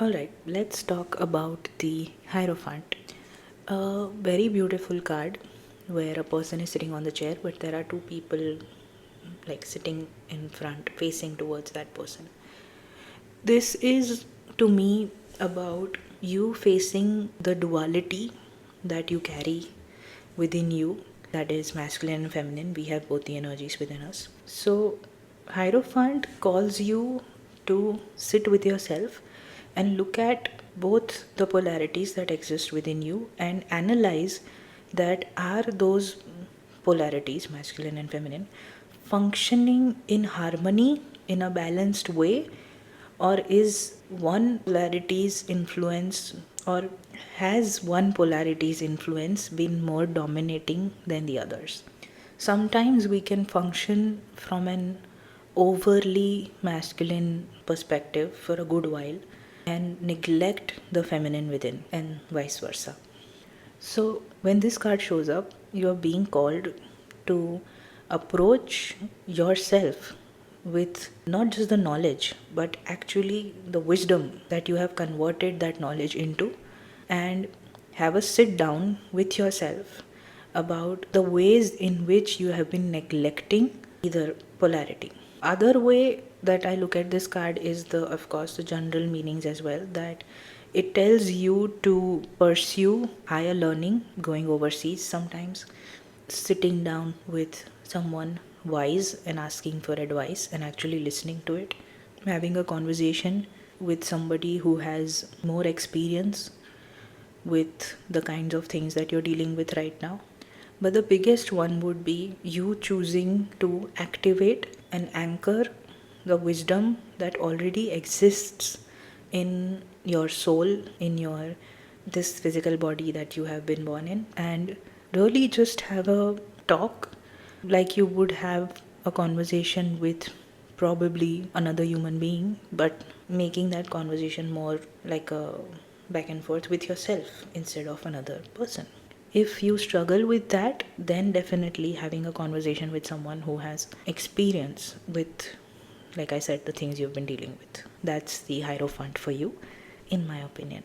Alright, let's talk about the Hierophant. A very beautiful card where a person is sitting on the chair, but there are two people like sitting in front, facing towards that person. This is to me about you facing the duality that you carry within you, that is masculine and feminine. We have both the energies within us. So, Hierophant calls you to sit with yourself and look at both the polarities that exist within you and analyze that are those polarities, masculine and feminine, functioning in harmony in a balanced way, or is one polarity's influence, or has one polarity's influence been more dominating than the others? Sometimes we can function from an overly masculine perspective for a good while and neglect the feminine within, and vice versa. So, when this card shows up, you are being called to approach yourself with not just the knowledge, but actually the wisdom that you have converted that knowledge into, and have a sit down with yourself about the ways in which you have been neglecting either polarity. Other way that I look at this card is the, of course, the general meanings as well, that it tells you to pursue higher learning, going overseas sometimes, sitting down with someone wise and asking for advice and actually listening to it, having a conversation with somebody who has more experience with the kinds of things that you're dealing with right now. But the biggest one would be you choosing to activate and anchor the wisdom that already exists in your soul, in your this physical body that you have been born in, and really just have a talk like you would have a conversation with probably another human being, but making that conversation more like a back and forth with yourself instead of another person. If you struggle with that, then definitely having a conversation with someone who has experience with, like I said, the things you've been dealing with. That's the Hierophant for you, in my opinion.